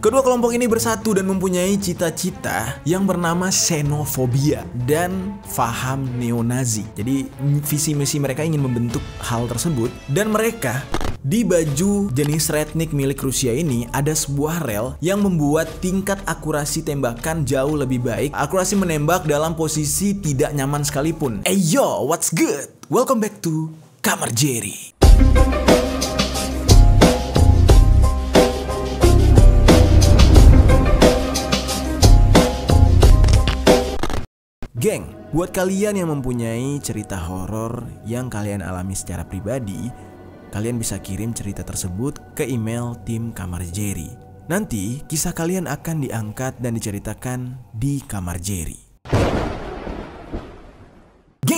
Kedua kelompok ini bersatu dan mempunyai cita-cita yang bernama xenofobia dan faham neonazi. Jadi visi misi mereka ingin membentuk hal tersebut, dan mereka di baju jenis Rednik milik Rusia ini ada sebuah rel yang membuat tingkat akurasi tembakan jauh lebih baik. Akurasi menembak dalam posisi tidak nyaman sekalipun. Hey yo, what's good? Welcome back to Kamar Jerry. Geng, buat kalian yang mempunyai cerita horor yang kalian alami secara pribadi, kalian bisa kirim cerita tersebut ke email tim Kamar Jerry. Nanti kisah kalian akan diangkat dan diceritakan di Kamar Jerry.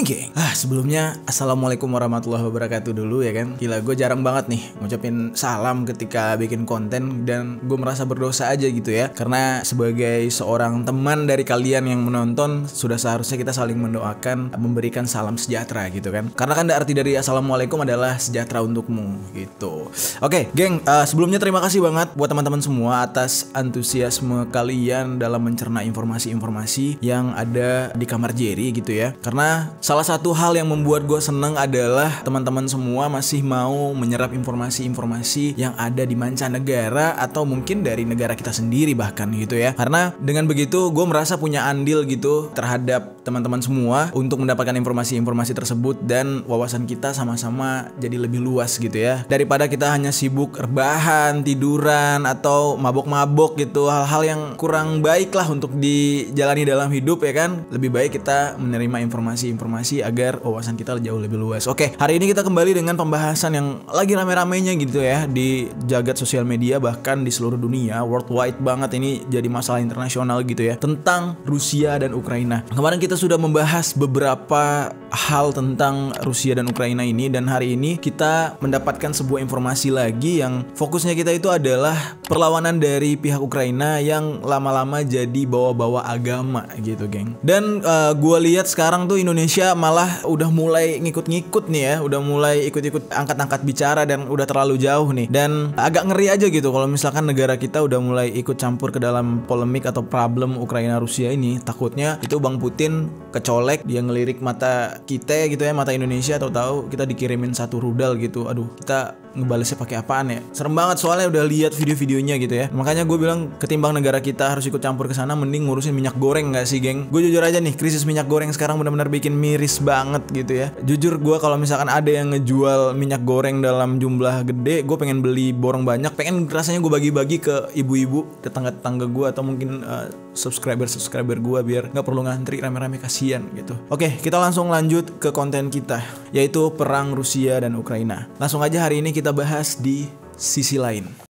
Geng. Sebelumnya assalamualaikum warahmatullahi wabarakatuh dulu ya kan. Gila, gue jarang banget nih ngucapin salam ketika bikin konten, dan gue merasa berdosa aja gitu ya. Karena sebagai seorang teman dari kalian yang menonton, sudah seharusnya kita saling mendoakan, memberikan salam sejahtera gitu kan. Karena kan arti dari assalamualaikum adalah sejahtera untukmu gitu. Oke, geng, sebelumnya terima kasih banget buat teman-teman semua atas antusiasme kalian dalam mencerna informasi-informasi yang ada di Kamar Jerry gitu ya. Karena salah satu hal yang membuat gue seneng adalah teman-teman semua masih mau menyerap informasi-informasi yang ada di mancanegara atau mungkin dari negara kita sendiri bahkan gitu ya. Karena dengan begitu gue merasa punya andil gitu terhadap teman-teman semua untuk mendapatkan informasi-informasi tersebut, dan wawasan kita sama-sama jadi lebih luas gitu ya. Daripada kita hanya sibuk rebahan, tiduran, atau mabok-mabok gitu, hal-hal yang kurang baik lah untuk dijalani dalam hidup ya kan. Lebih baik kita menerima informasi agar wawasan kita jauh lebih luas. Oke, hari ini kita kembali dengan pembahasan yang lagi rame-ramenya gitu ya di jagat sosial media, bahkan di seluruh dunia, worldwide banget, ini jadi masalah internasional gitu ya, tentang Rusia dan Ukraina. Kemarin kita sudah membahas beberapa hal tentang Rusia dan Ukraina ini, dan hari ini kita mendapatkan sebuah informasi lagi yang fokusnya kita itu adalah perlawanan dari pihak Ukraina yang lama-lama jadi bawa-bawa agama gitu, geng. Dan gue lihat sekarang tuh Indonesia malah udah mulai ngikut-ngikut nih ya, udah mulai ikut-ikut angkat-angkat bicara, dan udah terlalu jauh nih. Dan agak ngeri aja gitu kalau misalkan negara kita udah mulai ikut campur ke dalam polemik atau problem Ukraina Rusia ini. Takutnya itu Bang Putin kecolek, dia ngelirik mata kita gitu ya, mata Indonesia, tahu-tahu kita dikirimin satu rudal gitu. Aduh, kita ngebalesnya pakai apaan ya? Serem banget, soalnya udah lihat video-videonya gitu ya. Makanya gue bilang ketimbang negara kita harus ikut campur ke sana, mending ngurusin minyak goreng nggak sih, geng? Gue jujur aja nih, krisis minyak goreng sekarang benar-benar bikin miris banget gitu ya. Jujur gue kalau misalkan ada yang ngejual minyak goreng dalam jumlah gede, gue pengen beli borong banyak, pengen rasanya gue bagi-bagi ke ibu-ibu, tetangga-tetangga gue, atau mungkin subscriber gue, biar nggak perlu ngantri rame-rame, kasihan gitu. Oke, kita langsung lanjut ke konten kita, yaitu perang Rusia dan Ukraina. Langsung aja hari ini kita bahas di sisi lain.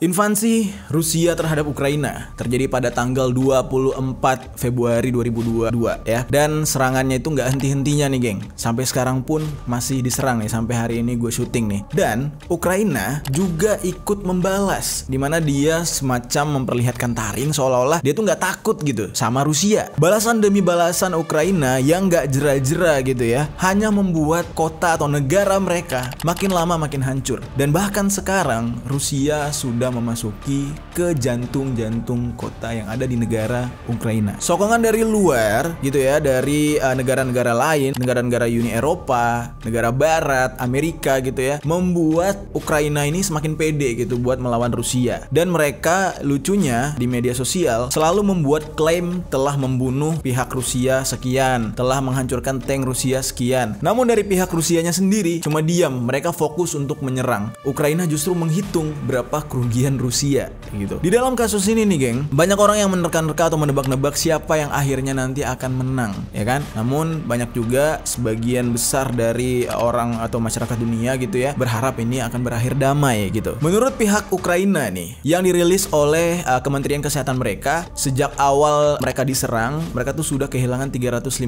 Invasi Rusia terhadap Ukraina terjadi pada tanggal 24 Februari 2022 ya. Dan serangannya itu nggak henti-hentinya nih, geng. Sampai sekarang pun masih diserang nih, sampai hari ini gue syuting nih. Dan Ukraina juga ikut membalas, dimana dia semacam memperlihatkan taring seolah-olah dia tuh nggak takut gitu sama Rusia. Balasan demi balasan Ukraina yang nggak jera-jera gitu ya, hanya membuat kota atau negara mereka makin lama makin hancur. Dan bahkan sekarang Rusia sudah memasuki ke jantung-jantung kota yang ada di negara Ukraina. Sokongan dari luar gitu ya, dari negara-negara lain, negara-negara Uni Eropa, negara Barat, Amerika gitu ya, membuat Ukraina ini semakin pede gitu buat melawan Rusia. Dan mereka lucunya di media sosial selalu membuat klaim telah membunuh pihak Rusia sekian, telah menghancurkan tank Rusia sekian. Namun dari pihak Rusianya sendiri cuma diam, mereka fokus untuk menyerang. Ukraina justru menghitung berapa kerugian Rusia gitu. Di dalam kasus ini nih, geng, banyak orang yang menerka-nerka atau menebak-nebak siapa yang akhirnya nanti akan menang, ya kan? Namun banyak juga sebagian besar dari orang atau masyarakat dunia gitu ya berharap ini akan berakhir damai gitu. Menurut pihak Ukraina nih, yang dirilis oleh Kementerian Kesehatan mereka, sejak awal mereka diserang, mereka tuh sudah kehilangan 350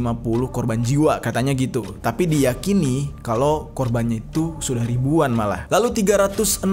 korban jiwa katanya gitu. Tapi diyakini kalau korbannya itu sudah ribuan malah. Lalu 360.000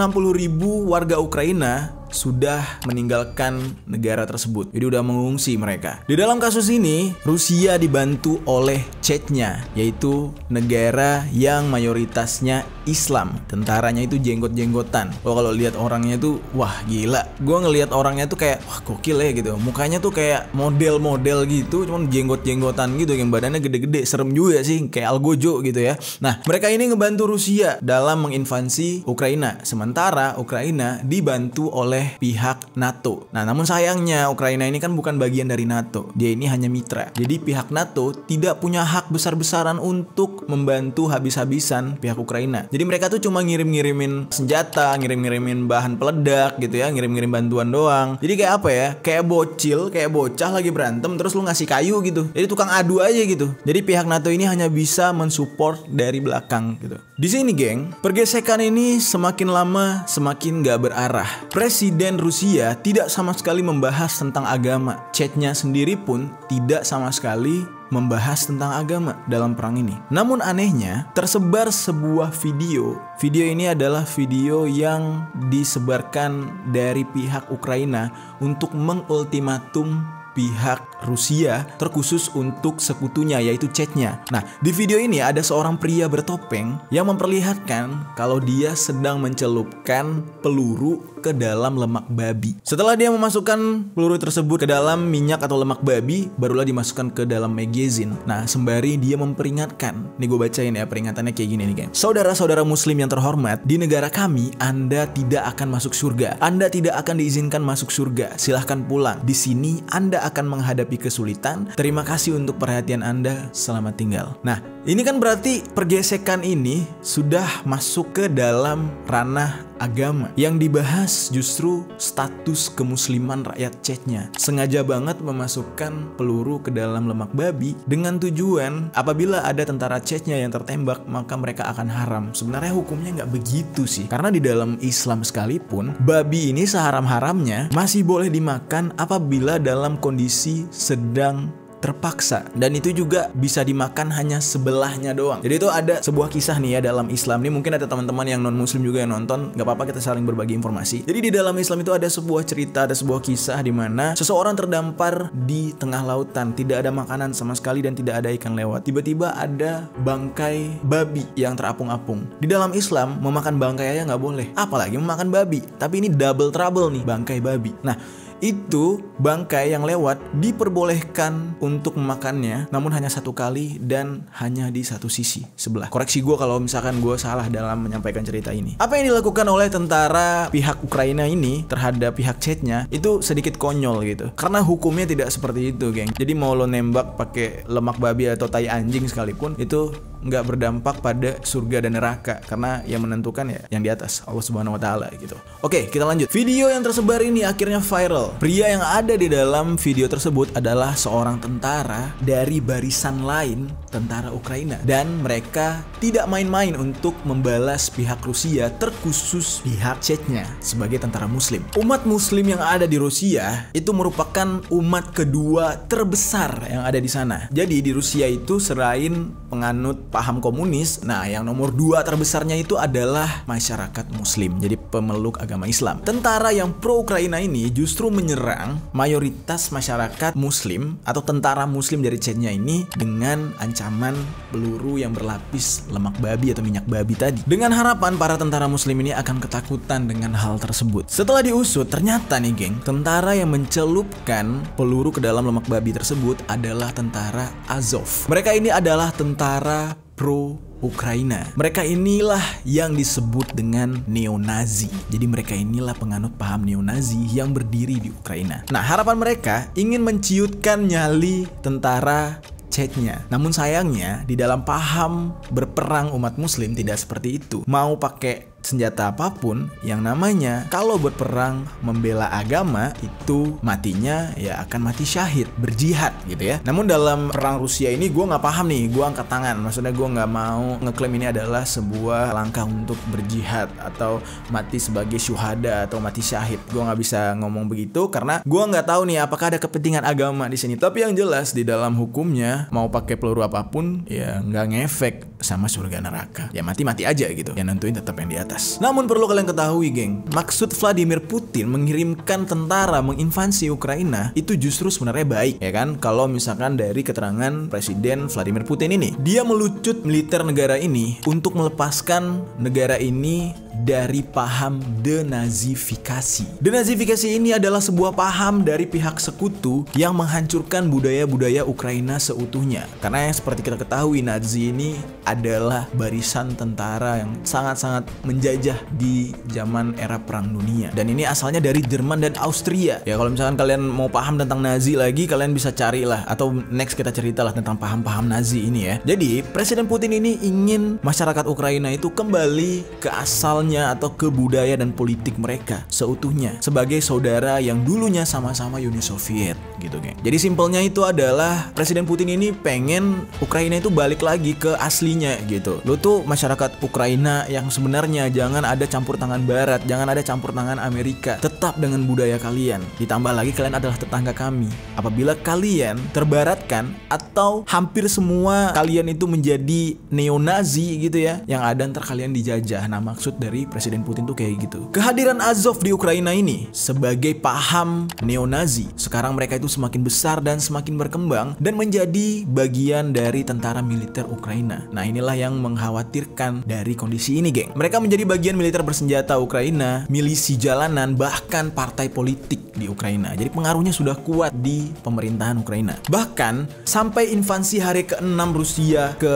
warga Ukraina sudah meninggalkan negara tersebut. Jadi udah mengungsi mereka. Di dalam kasus ini, Rusia dibantu oleh Chechnya, yaitu negara yang mayoritasnya Islam. Tentaranya itu jenggot-jenggotan. Kalau lihat orangnya tuh, wah gila. Gue ngelihat orangnya tuh kayak, wah gokil ya gitu. Mukanya tuh kayak model-model gitu, cuman jenggot-jenggotan gitu, yang badannya gede-gede. Serem juga sih, kayak Algojo gitu ya. Nah, mereka ini ngebantu Rusia dalam menginvasi Ukraina. Sementara Ukraina dibantu oleh pihak NATO. Nah, namun sayangnya Ukraina ini kan bukan bagian dari NATO. Dia ini hanya mitra. Jadi pihak NATO tidak punya hak besar-besaran untuk membantu habis-habisan pihak Ukraina. Jadi mereka tuh cuma ngirim-ngirimin senjata, ngirim-ngirimin bahan peledak gitu ya, ngirim-ngirim bantuan doang. Jadi kayak apa ya? Kayak bocil, kayak bocah lagi berantem terus lu ngasih kayu gitu. Jadi tukang adu aja gitu. Jadi pihak NATO ini hanya bisa mensupport dari belakang gitu. Di sini, geng, pergesekan ini semakin lama semakin gak berarah. Presiden Rusia tidak sama sekali membahas tentang agama. Chatnya sendiri pun tidak sama sekali membahas tentang agama dalam perang ini. Namun anehnya, tersebar sebuah video. Video ini adalah video yang disebarkan dari pihak Ukraina untuk mengultimatum pihak Rusia, terkhusus untuk sekutunya yaitu Chechnya. Nah, di video ini ada seorang pria bertopeng yang memperlihatkan kalau dia sedang mencelupkan peluru ke dalam lemak babi. Setelah dia memasukkan peluru tersebut ke dalam minyak atau lemak babi, barulah dimasukkan ke dalam magazine. Nah, sembari dia memperingatkan. Nih gue bacain ya peringatannya kayak gini nih, geng. Saudara-saudara muslim yang terhormat, di negara kami Anda tidak akan masuk surga. Anda tidak akan diizinkan masuk surga. Silahkan pulang. Di sini Anda akan menghadapi kesulitan. Terima kasih untuk perhatian Anda. Selamat tinggal. Nah, ini kan berarti pergesekan ini sudah masuk ke dalam ranah agama. Yang dibahas justru status kemusliman rakyat Chechnya. Sengaja banget memasukkan peluru ke dalam lemak babi dengan tujuan apabila ada tentara Chechnya yang tertembak, maka mereka akan haram. Sebenarnya hukumnya nggak begitu sih. Karena di dalam Islam sekalipun, babi ini seharam-haramnya masih boleh dimakan apabila dalam kondisi sedang terpaksa, dan itu juga bisa dimakan hanya sebelahnya doang. Jadi itu ada sebuah kisah nih ya dalam Islam. Ini mungkin ada teman-teman yang non muslim juga yang nonton, gak apa-apa kita saling berbagi informasi. Jadi di dalam Islam itu ada sebuah cerita, ada sebuah kisah di mana seseorang terdampar di tengah lautan, tidak ada makanan sama sekali dan tidak ada ikan lewat. Tiba-tiba ada bangkai babi yang terapung-apung. Di dalam Islam memakan bangkai aja nggak boleh, apalagi memakan babi. Tapi ini double trouble nih, bangkai babi. Nah, itu bangkai yang lewat diperbolehkan untuk memakannya, namun hanya satu kali dan hanya di satu sisi sebelah. Koreksi gue kalau misalkan gue salah dalam menyampaikan cerita ini. Apa yang dilakukan oleh tentara pihak Ukraina ini terhadap pihak Chechnya itu sedikit konyol gitu, karena hukumnya tidak seperti itu, geng. Jadi mau lo nembak pakai lemak babi atau tai anjing sekalipun, itu nggak berdampak pada surga dan neraka, karena yang menentukan ya yang di atas, Allah Subhanahu wa Ta'ala gitu. Oke, kita lanjut. Video yang tersebar ini akhirnya viral. Pria yang ada di dalam video tersebut adalah seorang tentara dari barisan lain tentara Ukraina, dan mereka tidak main-main untuk membalas pihak Rusia, terkhusus pihak Chechnya sebagai tentara muslim. Umat muslim yang ada di Rusia itu merupakan umat kedua terbesar yang ada di sana. Jadi di Rusia itu selain penganut paham komunis, nah yang nomor 2 terbesarnya itu adalah masyarakat muslim, jadi pemeluk agama Islam. Tentara yang pro Ukraina ini justru menyerang mayoritas masyarakat muslim atau tentara muslim dari Chechnya ini dengan ancaman peluru yang berlapis lemak babi atau minyak babi tadi, dengan harapan para tentara muslim ini akan ketakutan dengan hal tersebut. Setelah diusut, ternyata nih, geng, tentara yang mencelupkan peluru ke dalam lemak babi tersebut adalah tentara Azov. Mereka ini adalah tentara pro Ukraina. Mereka inilah yang disebut dengan neo-Nazi. Jadi mereka inilah penganut paham neo-Nazi yang berdiri di Ukraina. Nah, harapan mereka ingin menciutkan nyali tentara Chechnya. Namun sayangnya di dalam paham berperang umat muslim tidak seperti itu. Mau pakai senjata apapun, yang namanya kalau berperang membela agama itu matinya ya akan mati syahid, berjihad gitu ya. Namun dalam perang Rusia ini gue nggak paham nih, gue angkat tangan. Maksudnya gue nggak mau ngeklaim ini adalah sebuah langkah untuk berjihad atau mati sebagai syuhada atau mati syahid. Gue nggak bisa ngomong begitu karena gue nggak tahu nih apakah ada kepentingan agama di sini. Tapi yang jelas di dalam hukumnya mau pakai peluru apapun ya nggak ngefek sama surga neraka. Ya mati-mati aja gitu. Yang nentuin tetap yang di atas. Namun perlu kalian ketahui, geng, maksud Vladimir Putin mengirimkan tentara menginvasi Ukraina itu justru sebenarnya baik, ya kan? Kalau misalkan dari keterangan Presiden Vladimir Putin ini, dia melucut militer negara ini untuk melepaskan negara ini dari paham denazifikasi. Denazifikasi ini adalah sebuah paham dari pihak sekutu yang menghancurkan budaya-budaya Ukraina seutuhnya. Karena yang seperti kita ketahui, Nazi ini adalah barisan tentara yang sangat-sangat menjajah di zaman era Perang Dunia. Dan ini asalnya dari Jerman dan Austria. Ya kalau misalkan kalian mau paham tentang Nazi lagi, kalian bisa carilah, atau next kita ceritalah tentang paham-paham Nazi ini ya. Jadi Presiden Putin ini ingin masyarakat Ukraina itu kembali ke asalnya atau ke budaya dan politik mereka seutuhnya sebagai saudara yang dulunya sama-sama Uni Soviet gitu, geng. Jadi simpelnya itu adalah Presiden Putin ini pengen Ukraina itu balik lagi ke aslinya gitu. Lo tuh masyarakat Ukraina yang sebenarnya jangan ada campur tangan Barat, jangan ada campur tangan Amerika. Tetap dengan budaya kalian. Ditambah lagi kalian adalah tetangga kami. Apabila kalian terbaratkan atau hampir semua kalian itu menjadi neo-Nazi gitu ya, yang ada ntar kalian dijajah. Nah maksud dari Presiden Putin tuh kayak gitu. Kehadiran Azov di Ukraina ini sebagai paham neo-Nazi, sekarang mereka itu semakin besar dan semakin berkembang dan menjadi bagian dari tentara militer Ukraina. Nah inilah yang mengkhawatirkan dari kondisi ini, geng. Mereka menjadi bagian militer bersenjata Ukraina, milisi jalanan, bahkan partai politik di Ukraina. Jadi pengaruhnya sudah kuat di pemerintahan Ukraina. Bahkan sampai invasi hari ke-6 Rusia ke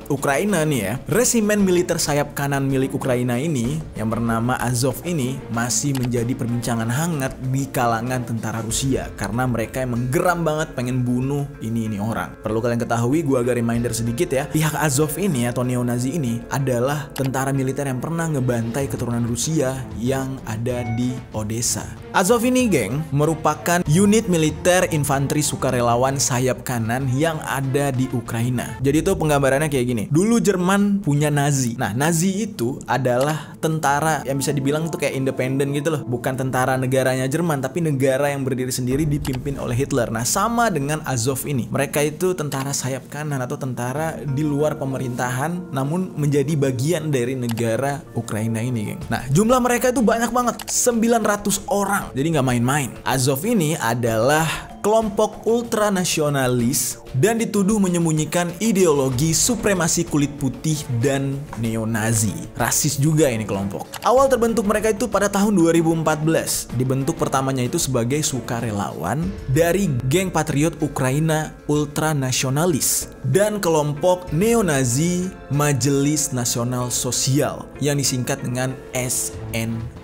Ukraina nih ya, resimen militer sayap kanan milik Ukraina ini yang bernama Azov ini masih menjadi perbincangan hangat di kalangan tentara Rusia karena mereka emang geram banget pengen bunuh ini orang. Perlu kalian ketahui, gua agak reminder sedikit ya, pihak Azov ini atau neo-Nazi ini adalah tentara militer yang pernah ngebantai keturunan Rusia yang ada di Odessa. Azov ini, geng, merupakan unit militer infanteri sukarelawan sayap kanan yang ada di Ukraina. Jadi itu penggambarannya kayak gini. Dulu Jerman punya Nazi. Nah, Nazi itu adalah tentara yang bisa dibilang tuh kayak independen gitu loh. Bukan tentara negaranya Jerman, tapi negara yang berdiri sendiri dipimpin oleh Hitler. Nah, sama dengan Azov ini. Mereka itu tentara sayap kanan atau tentara di luar pemerintahan namun menjadi bagian dari negara Ukraina ini, geng. Nah, jumlah mereka itu banyak banget. 900 orang. Jadi nggak main-main. Azov ini adalah kelompok ultranasionalis dan dituduh menyembunyikan ideologi supremasi kulit putih dan neo-Nazi. Rasis juga ini kelompok. Awal terbentuk mereka itu pada tahun 2014. Dibentuk pertamanya itu sebagai sukarelawan dari geng patriot Ukraina ultranasionalis dan kelompok neo-Nazi Majelis Nasional Sosial yang disingkat dengan SNI.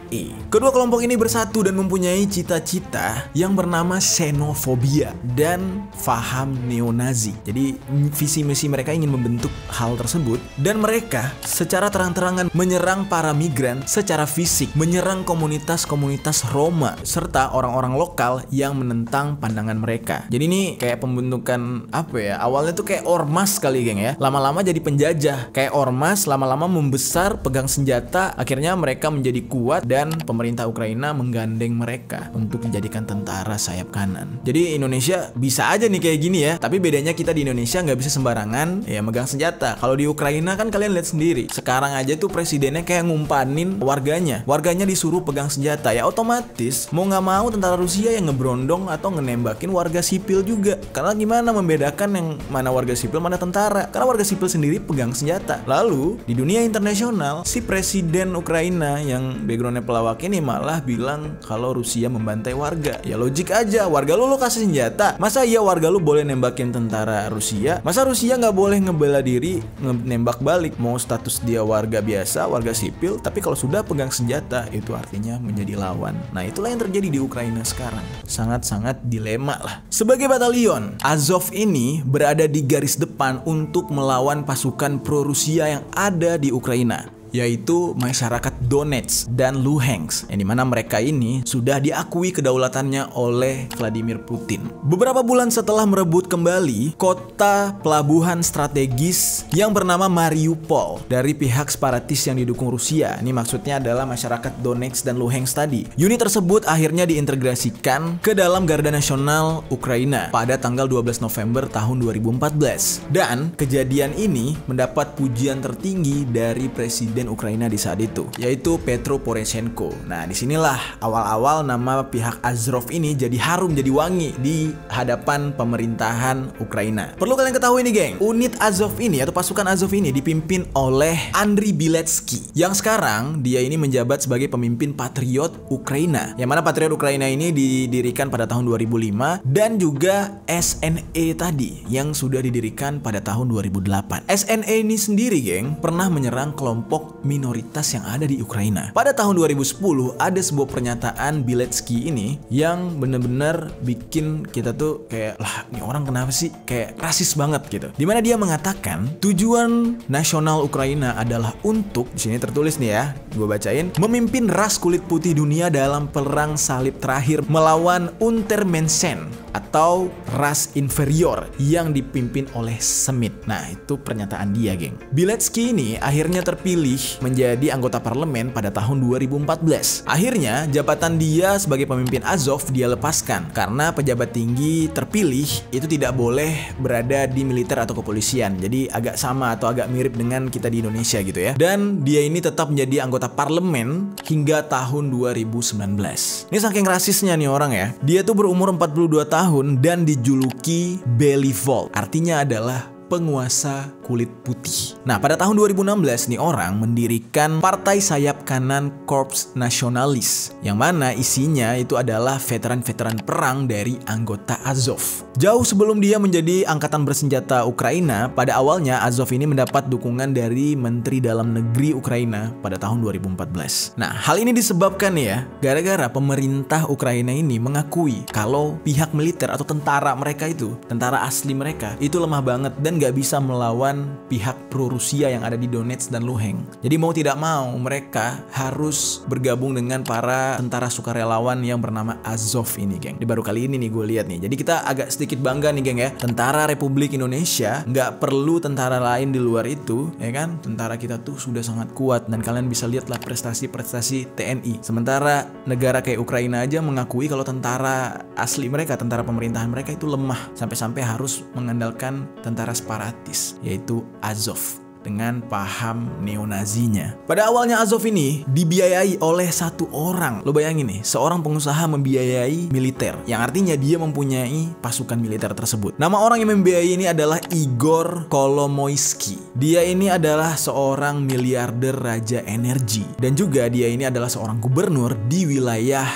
Kedua kelompok ini bersatu dan mempunyai cita-cita yang bernama xenofobia dan faham neo-Nazi. Jadi visi misi mereka ingin membentuk hal tersebut dan mereka secara terang-terangan menyerang para migran secara fisik, menyerang komunitas-komunitas Roma serta orang-orang lokal yang menentang pandangan mereka. Jadi ini kayak pembentukan apa ya? Awalnya tuh kayak ormas kali, geng ya. Lama-lama jadi penjajah. Kayak ormas lama-lama membesar, pegang senjata, akhirnya mereka menjadi kuat dan pemerintah Ukraina menggandeng mereka untuk menjadikan tentara sayap kanan. Jadi Indonesia bisa aja nih kayak gini ya, tapi bedanya kita di Indonesia nggak bisa sembarangan ya megang senjata. Kalau di Ukraina kan kalian lihat sendiri, sekarang aja tuh presidennya kayak ngumpanin warganya disuruh pegang senjata. Ya otomatis mau nggak mau tentara Rusia yang ngebrondong atau ngenembakin warga sipil juga. Karena gimana membedakan yang mana warga sipil mana tentara? Karena warga sipil sendiri pegang senjata. Lalu di dunia internasional si presiden Ukraina yang backgroundnya pelawak ini malah bilang kalau Rusia membantai warga. Ya logik aja, warga lu kasih senjata, masa iya warga lu boleh nembakin tentara Rusia? Masa Rusia nggak boleh ngebela diri, nembak balik? Mau status dia warga biasa, warga sipil, tapi kalau sudah pegang senjata itu artinya menjadi lawan. Nah itulah yang terjadi di Ukraina sekarang. Sangat-sangat dilema lah. Sebagai batalion, Azov ini berada di garis depan untuk melawan pasukan pro Rusia yang ada di Ukraina. yaitu masyarakat Donetsk dan Luhansk, yang dimana mereka ini sudah diakui kedaulatannya oleh Vladimir Putin. Beberapa bulan setelah merebut kembali kota pelabuhan strategis yang bernama Mariupol dari pihak separatis yang didukung Rusia, ini maksudnya adalah masyarakat Donetsk dan Luhansk tadi. Unit tersebut akhirnya diintegrasikan ke dalam Garda Nasional Ukraina pada tanggal 12 November tahun 2014. Dan kejadian ini mendapat pujian tertinggi dari Presiden Ukraina di saat itu, yaitu Petro Poroshenko. Nah, disinilah awal-awal nama pihak Azov ini jadi harum, jadi wangi di hadapan pemerintahan Ukraina. Perlu kalian ketahui nih, geng, unit Azov ini atau pasukan Azov ini dipimpin oleh Andriy Biletsky, yang sekarang dia ini menjabat sebagai pemimpin Patriot Ukraina. Yang mana Patriot Ukraina ini didirikan pada tahun 2005, dan juga SNE tadi yang sudah didirikan pada tahun 2008. SNE ini sendiri, geng, pernah menyerang kelompok minoritas yang ada di Ukraina. Pada tahun 2010 ada sebuah pernyataan Biletsky ini yang bener-bener bikin kita tuh kayak, lah, ini orang kenapa sih kayak rasis banget gitu. Dimana dia mengatakan tujuan nasional Ukraina adalah untuk, di sini tertulis nih ya, gue bacain, memimpin ras kulit putih dunia dalam perang salib terakhir melawan Untermenschen atau ras inferior yang dipimpin oleh Semit. Nah, itu pernyataan dia, geng. Biletsky ini akhirnya terpilih menjadi anggota parlemen pada tahun 2014. Akhirnya jabatan dia sebagai pemimpin Azov dia lepaskan karena pejabat tinggi terpilih itu tidak boleh berada di militer atau kepolisian. Jadi agak sama atau agak mirip dengan kita di Indonesia gitu ya. Dan dia ini tetap menjadi anggota parlemen hingga tahun 2019. Ini saking rasisnya nih orang ya. Dia tuh berumur 42 tahun dan dijuluki Believol. Artinya adalah penguasa kulit putih. Nah, pada tahun 2016 nih orang mendirikan partai sayap kanan Korps Nasionalis, yang mana isinya itu adalah veteran-veteran perang dari anggota Azov. Jauh sebelum dia menjadi angkatan bersenjata Ukraina, pada awalnya Azov ini mendapat dukungan dari Menteri Dalam Negeri Ukraina pada tahun 2014. Nah, hal ini disebabkan ya, gara-gara pemerintah Ukraina ini mengakui kalau pihak militer atau tentara mereka itu, tentara asli mereka, itu lemah banget dan gak bisa melawan pihak pro-Rusia yang ada di Donetsk dan Luhansk. Jadi mau tidak mau mereka harus bergabung dengan para tentara sukarelawan yang bernama Azov ini, geng. Di baru kali ini nih gue lihat nih. Jadi kita agak sedikit bangga nih, geng ya. Tentara Republik Indonesia nggak perlu tentara lain di luar itu, ya kan? Tentara kita tuh sudah sangat kuat dan kalian bisa lihatlah prestasi-prestasi TNI. Sementara negara kayak Ukraina aja mengakui kalau tentara asli mereka, tentara pemerintahan mereka itu lemah, sampai-sampai harus mengandalkan tentara separatis, yaitu Azov dengan paham neonazinya. Pada awalnya Azov ini dibiayai oleh satu orang. Lo bayangin nih, seorang pengusaha membiayai militer, yang artinya dia mempunyai pasukan militer tersebut. Nama orang yang membiayai ini adalah Igor Kolomoisky. Dia ini adalah seorang miliarder raja energi, dan juga dia ini adalah seorang gubernur di wilayah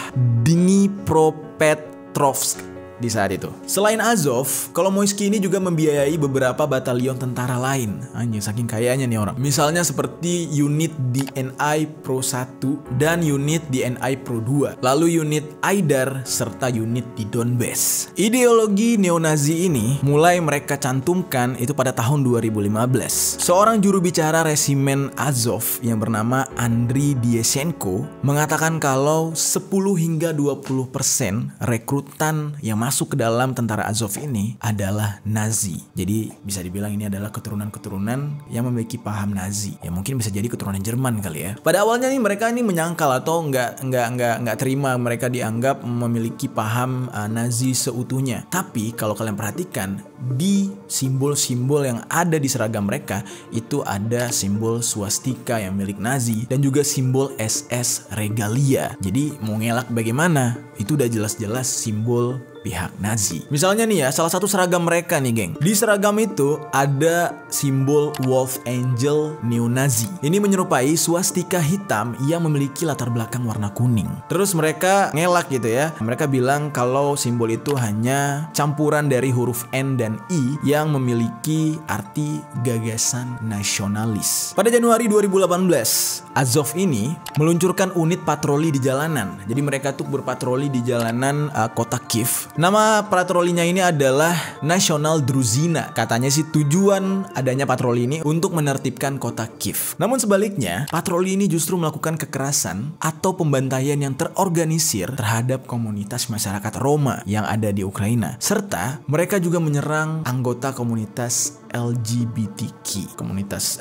Dnipropetrovsk di saat itu. Selain Azov, Kolomoisky ini juga membiayai beberapa batalion tentara lain. Anjir, saking kayanya nih orang. Misalnya seperti unit DNI Pro 1 dan unit DNI Pro 2, lalu unit Aidar serta unit di Donbas. Ideologi neonazi ini mulai mereka cantumkan itu pada tahun 2015. Seorang juru bicara resimen Azov yang bernama Andriy Dyachenko mengatakan kalau 10 hingga 20% rekrutan yang masuk ke dalam tentara Azov ini adalah Nazi. Jadi bisa dibilang ini adalah keturunan-keturunan yang memiliki paham Nazi. Ya mungkin bisa jadi keturunan Jerman kali ya. Pada awalnya nih mereka ini menyangkal atau nggak terima mereka dianggap memiliki paham Nazi seutuhnya. Tapi kalau kalian perhatikan di simbol-simbol yang ada di seragam mereka itu ada simbol swastika yang milik Nazi dan juga simbol SS Regalia. Jadi mau ngelak bagaimana? Itu udah jelas-jelas simbol pihak Nazi. Misalnya nih ya, salah satu seragam mereka nih, geng. Di seragam itu ada simbol Wolf Angel Neo-Nazi. Ini menyerupai swastika hitam yang memiliki latar belakang warna kuning. Terus mereka ngelak gitu ya. Mereka bilang kalau simbol itu hanya campuran dari huruf N dan I yang memiliki arti gagasan nasionalis. Pada Januari 2018, Azov ini meluncurkan unit patroli di jalanan. Jadi mereka tuh berpatroli di jalanan kota Kiev. Nama patrolinya ini adalah National Druzhina. Katanya sih tujuan adanya patroli ini untuk menertibkan kota Kiev. Namun sebaliknya, patroli ini justru melakukan kekerasan atau pembantaian yang terorganisir terhadap komunitas masyarakat Roma yang ada di Ukraina. Serta mereka juga menyerang anggota komunitas LGBTQ, komunitas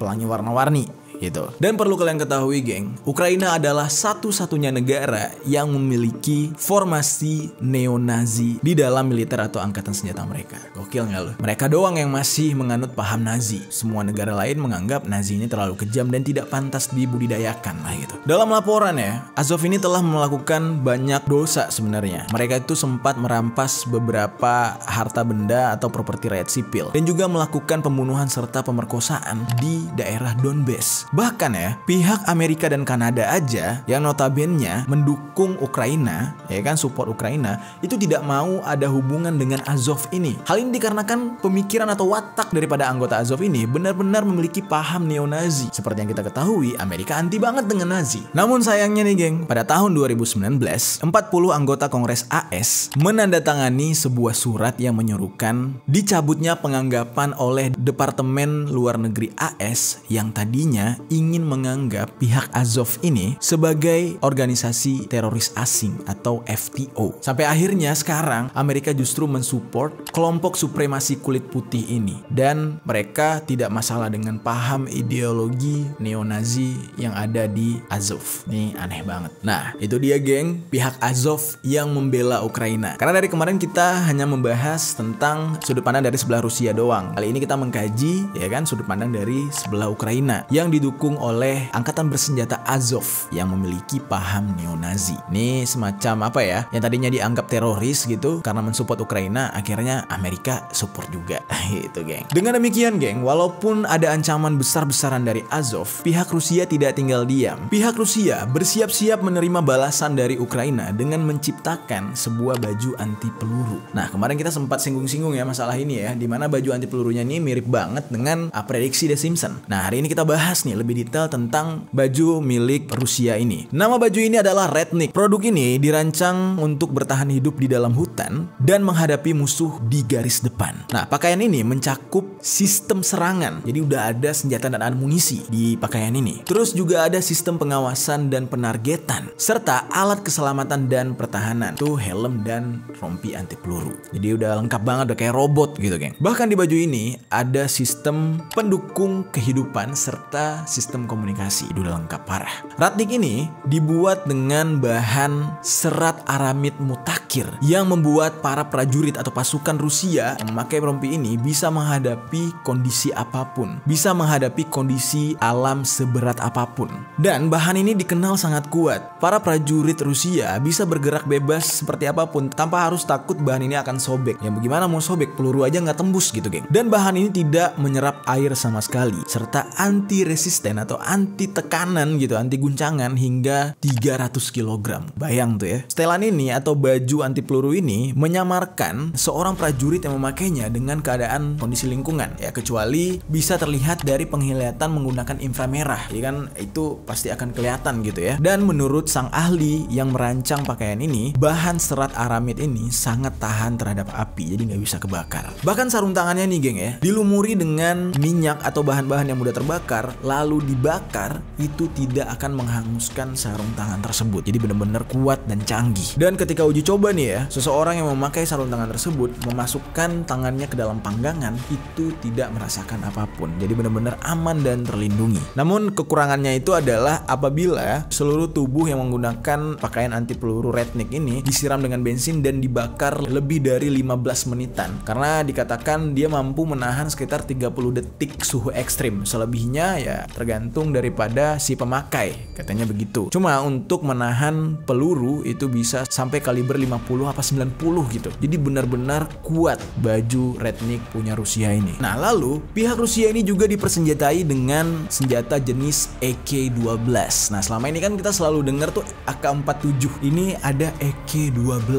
pelangi warna-warni gitu. Dan perlu kalian ketahui, geng, Ukraina adalah satu-satunya negara yang memiliki formasi neo-Nazi di dalam militer atau angkatan senjata mereka. Gokil nggak lo? Mereka doang yang masih menganut paham Nazi. Semua negara lain menganggap Nazi ini terlalu kejam dan tidak pantas dibudidayakan lah gitu. Dalam laporan ya, Azov ini telah melakukan banyak dosa sebenarnya. Mereka itu sempat merampas beberapa harta benda atau properti rakyat sipil dan juga melakukan pembunuhan serta pemerkosaan di daerah Donbas. Bahkan ya, pihak Amerika dan Kanada aja yang notabene mendukung Ukraina, ya kan, support Ukraina, itu tidak mau ada hubungan dengan Azov ini. Hal ini dikarenakan pemikiran atau watak daripada anggota Azov ini benar-benar memiliki paham neo-Nazi. Seperti yang kita ketahui, Amerika anti banget dengan Nazi. Namun sayangnya nih, geng, pada tahun 2019, 40 anggota Kongres AS menandatangani sebuah surat yang menyuruhkan dicabutnya penganggapan oleh Departemen Luar Negeri AS yang tadinya ingin menganggap pihak Azov ini sebagai organisasi teroris asing atau FTO. Sampai akhirnya sekarang Amerika justru mensupport kelompok supremasi kulit putih ini dan mereka tidak masalah dengan paham ideologi neo-Nazi yang ada di Azov. Ini aneh banget. Nah, itu dia, geng, pihak Azov yang membela Ukraina. Karena dari kemarin kita hanya membahas tentang sudut pandang dari sebelah Rusia doang. Kali ini kita mengkaji, ya kan, sudut pandang dari sebelah Ukraina yang didukung oleh angkatan bersenjata Azov yang memiliki paham neo-Nazi. Ini semacam apa ya, yang tadinya dianggap teroris gitu karena mensupport Ukraina, akhirnya Amerika support juga gitu, geng. Dengan demikian, geng, walaupun ada ancaman besar-besaran dari Azov, pihak Rusia tidak tinggal diam. Pihak Rusia bersiap-siap menerima balasan dari Ukraina dengan menciptakan sebuah baju anti peluru. Nah, kemarin kita sempat singgung-singgung ya masalah ini ya, dimana baju anti pelurunya ini mirip banget dengan prediksi The Simpsons. Nah, hari ini kita bahas nih lebih detail tentang baju milik Rusia ini. Nama baju ini adalah Rednik. Produk ini dirancang untuk bertahan hidup di dalam hutan dan menghadapi musuh di garis depan. Nah, pakaian ini mencakup sistem serangan. Jadi udah ada senjata dan amunisi di pakaian ini. Terus juga ada sistem pengawasan dan penargetan serta alat keselamatan dan pertahanan. Tuh helm dan rompi anti peluru. Jadi udah lengkap banget, udah kayak robot gitu, geng. Bahkan di baju ini ada sistem pendukung kehidupan serta sistem komunikasi. Udah lengkap parah. Rednik ini dibuat dengan bahan serat aramid mutakir yang membuat para prajurit atau pasukan Rusia yang memakai rompi ini bisa menghadapi kondisi apapun, bisa menghadapi kondisi alam seberat apapun. Dan bahan ini dikenal sangat kuat. Para prajurit Rusia bisa bergerak bebas seperti apapun tanpa harus takut bahan ini akan sobek. Yang bagaimana mau sobek, peluru aja nggak tembus gitu, geng. Dan bahan ini tidak menyerap air sama sekali serta anti resisten atau anti tekanan gitu, anti guncangan hingga 300 kg. Bayang tuh ya. Setelan ini atau baju anti peluru ini menyamarkan seorang prajurit yang memakainya dengan keadaan kondisi lingkungan ya, kecuali bisa terlihat dari penglihatan menggunakan inframerah. Jadi kan itu pasti akan kelihatan gitu ya. Dan menurut sang ahli yang merancang pakaian ini, bahan serat aramid ini sangat tahan terhadap api, jadi nggak bisa kebakar. Bahkan sarung tangannya nih, geng ya, dilumuri dengan minyak atau bahan-bahan yang mudah terbakar lalu dibakar, itu tidak akan menghanguskan sarung tangan tersebut. Jadi benar-benar kuat dan canggih. Dan ketika uji coba nih ya, seseorang yang memakai sarung tangan tersebut memasukkan tangannya ke dalam panggangan itu tidak merasakan apapun. Jadi benar-benar aman dan terlindungi. Namun kekurangannya itu adalah apabila seluruh tubuh yang menggunakan pakaian anti peluru Rednik ini disiram dengan bensin dan dibakar lebih dari 15 menitan. Karena dikatakan dia mampu menahan sekitar 30 detik suhu ekstrim. Selebihnya ya tergantung daripada si pemakai, katanya begitu. Cuma untuk menahan peluru itu bisa sampai kaliber 50 apa 90 gitu. Jadi benar-benar kuat baju Rednik punya Rusia ini. Nah, lalu pihak Rusia ini juga dipersenjatai dengan senjata jenis EK-12. Nah, selama ini kan kita selalu dengar tuh AK-47. Ini ada EK-12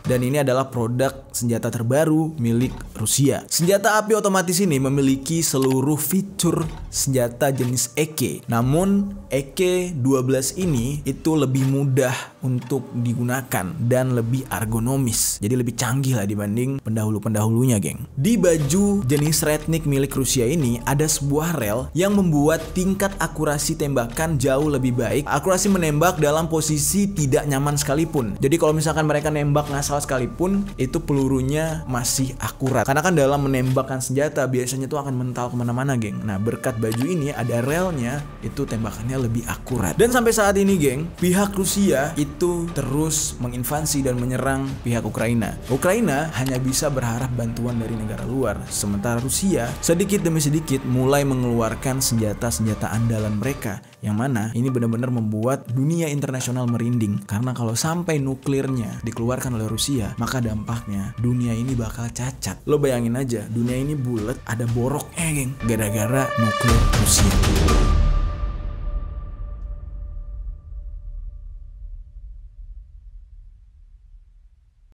dan ini adalah produk senjata terbaru milik Rusia. Senjata api otomatis ini memiliki seluruh fitur senjata jenis jenis EK. Namun EK-12 ini itu lebih mudah untuk digunakan dan lebih ergonomis. Jadi lebih canggih lah dibanding pendahulu-pendahulunya, geng. Di baju jenis Rednik milik Rusia ini ada sebuah rel yang membuat tingkat akurasi tembakan jauh lebih baik. Akurasi menembak dalam posisi tidak nyaman sekalipun. Jadi kalau misalkan mereka nembak ngasal sekalipun, itu pelurunya masih akurat. Karena kan dalam menembakkan senjata biasanya tuh akan mental kemana-mana, geng. Nah, berkat baju ini ada relnya, itu tembakannya lebih akurat. Dan sampai saat ini, geng, pihak Rusia itu terus menginvasi dan menyerang pihak Ukraina. Ukraina hanya bisa berharap bantuan dari negara luar, sementara Rusia sedikit demi sedikit mulai mengeluarkan senjata-senjata andalan mereka, yang mana ini benar-benar membuat dunia internasional merinding. Karena kalau sampai nuklirnya dikeluarkan oleh Rusia, maka dampaknya dunia ini bakal cacat. Lo bayangin aja, dunia ini bulat, ada boroknya, geng, gara-gara nuklir Rusia.